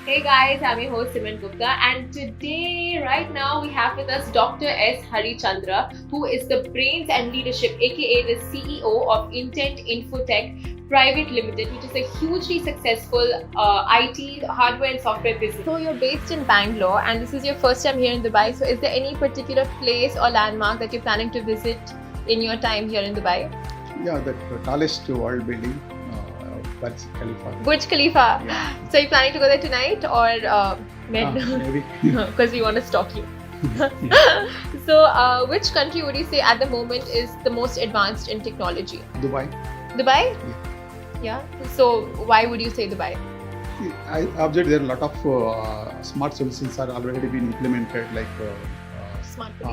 Hey guys, I'm your host Simran Gupta, and today, right now, we have with us Dr. S. Harichandra, who is the brains and leadership, aka the CEO of Intent Infotech Private Limited, which is a hugely successful IT hardware and software business. So you're based in Bangalore, and this is your first time here in Dubai. So is there any particular place or landmark that you're planning to visit in your time here in Dubai? Yeah, the tallest world building, Burj Khalifa. Burj Khalifa. Yeah. So you're planning to go there tonight or Maybe. because we want to stalk you. Yeah. So, which country would you say at the moment is the most advanced in technology? Dubai. Dubai? Yeah. So, why would you say Dubai? See, I observed there are a lot of smart solutions are already been implemented, like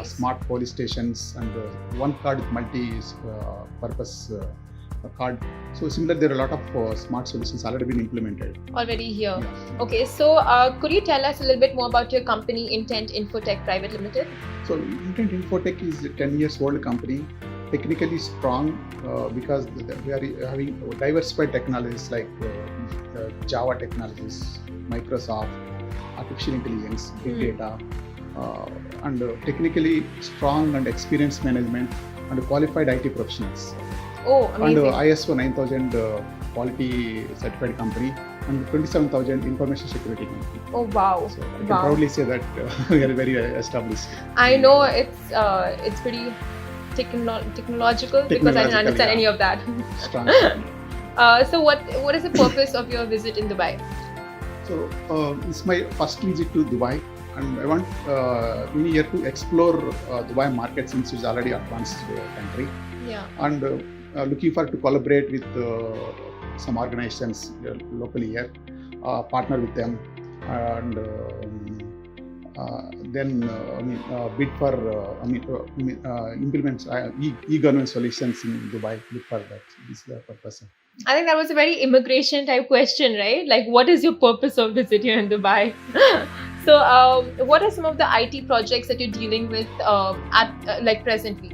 smart police stations and one card with multi-purpose card. So similar, there are a lot of smart solutions already been implemented. Already here. Yeah. Okay, so could you tell us a little bit more about your company, Intent Infotech Private Limited? So Intent Infotech is a 10 years old company, technically strong because we are having diversified technologies like Java technologies, Microsoft, artificial intelligence, big data, and technically strong and experienced management and qualified IT professionals. Oh, amazing. And ISO 9000 quality certified company and 27,000 information security company. Oh, wow. So I can proudly say that we are very established. I know it's pretty technological because I didn't understand any of that. Strong. So what is the purpose of your visit in Dubai? So it's my first visit to Dubai, and I want in here to explore Dubai market since it's already advanced country. Yeah. And looking forward to collaborate with some organizations locally here, partner with them, and then bid for implement e-government solutions in Dubai. Look for that. This is the purpose. I think that was a very immigration type question, right? Like, what is your purpose of visit here in Dubai? So, what are some of the IT projects that you're dealing with presently?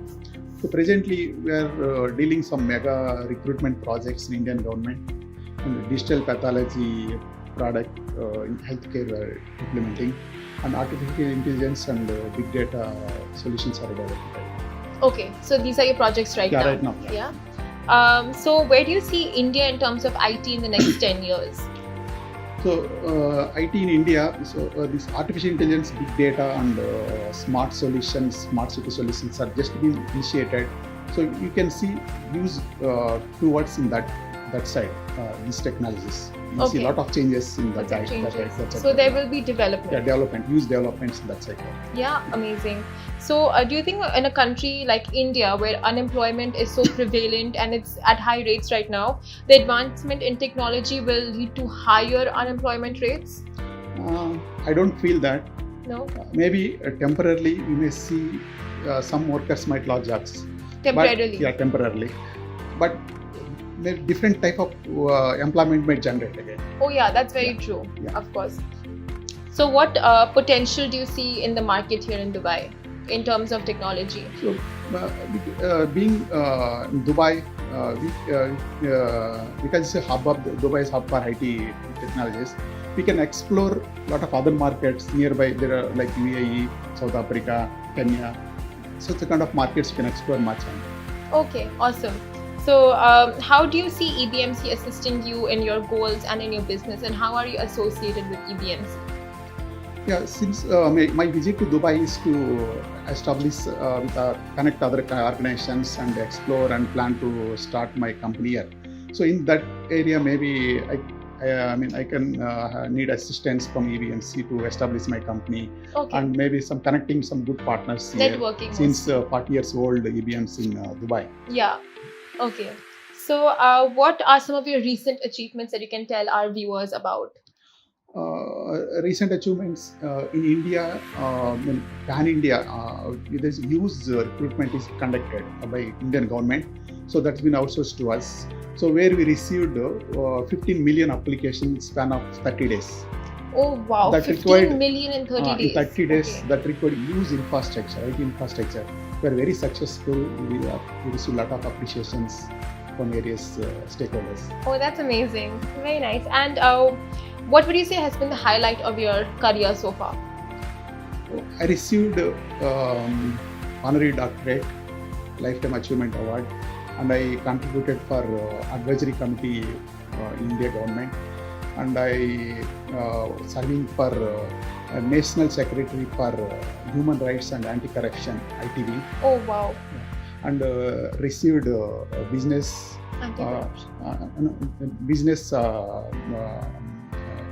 So presently, we are dealing some mega recruitment projects in Indian government, and digital pathology product in healthcare we are implementing, and artificial intelligence and big data solutions are developed. Okay, so these are your projects right now. Right now. Yeah. So where do you see India in terms of IT in the next 10 years? So IT in India, so this artificial intelligence, big data and smart solutions, smart city solutions are just being initiated. So you can see use towards in that side, these technologies. You see a lot of changes in that side. So there will be development. Yeah, developments in that sector. Yeah, amazing. So do you think in a country like India where unemployment is so prevalent and it's at high rates right now, the advancement in technology will lead to higher unemployment rates? I don't feel that. No? Maybe temporarily we may see some workers might lose jobs. Temporarily? Temporarily. But different type of employment may generate again. Oh yeah, that's very true. Yeah. Of course. So what potential do you see in the market here in Dubai in terms of technology? So being in Dubai, because it's a hub of Dubai is hub for IT technologies. We can explore a lot of other markets nearby. There are like UAE, South Africa, Kenya. So it's the kind of markets you can explore much on. Okay, awesome. So, how do you see EBMC assisting you in your goals and in your business, and how are you associated with EBMC? Yeah, since my visit to Dubai is to establish, connect other organizations and explore and plan to start my company here. So in that area, maybe I can need assistance from EBMC to establish my company, and maybe some connecting some good partners here. Networking. Since 40 years old, EBMC in Dubai. Yeah. Okay. So, what are some of your recent achievements that you can tell our viewers about? Recent achievements in India, pan India, this huge recruitment is conducted by Indian government. So that's been outsourced to us. So where we received 15 million applications span of 30 days. Oh wow! That 15 million in 30 days. In 30 days, that required huge infrastructure, IT infrastructure. We are very successful. We received a lot of appreciations. from various stakeholders. Oh, that's amazing. Very nice. And what would you say has been the highlight of your career so far? I received honorary doctorate, lifetime achievement award, and I contributed for advisory committee in India government, and I serving for national secretary for human rights and anti-corruption (ITV), Oh, wow. and received business business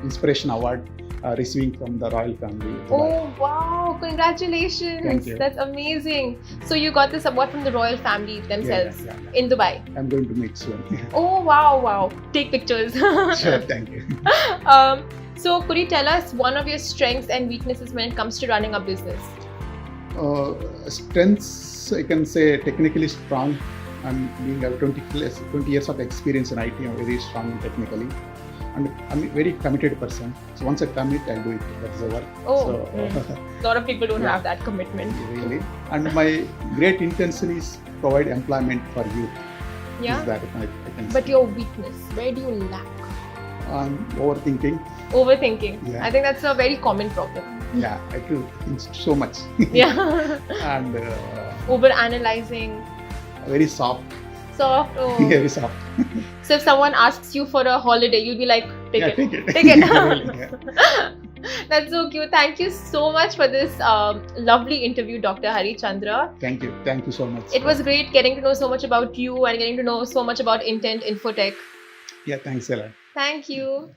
inspiration award receiving from the royal family. Dubai. Oh, wow. Congratulations. Thank you. That's amazing. So you got this award from the royal family themselves Yeah. in Dubai. I'm going to meet soon. Oh, wow. Take pictures. Sure, thank you. So could you tell us one of your strengths and weaknesses when it comes to running a business? Strengths, I can say technically strong. I'm being 20 years of experience in IT. I'm very strong technically, and I'm a very committed person. So once I commit, I'll do it. That's the work. Oh, So, a lot of people don't have that commitment. really. And my great intention is provide employment for youth. Yeah. Is that I can But say. your weakness, where do you lack? I'm overthinking. Overthinking. Yeah. I think that's a very common problem. Yeah, I do think so much. Yeah. And Over analyzing. very soft. Soft. Oh. Very soft. So if someone asks you for a holiday, you'll be like, take it. Take it. Take it. Really, yeah. That's so cute. Thank you so much for this lovely interview, Dr. Hari Chandra. Thank you. Thank you so much. It was great getting to know so much about you and getting to know so much about Intent Infotech. Yeah, thanks a lot. Thank you.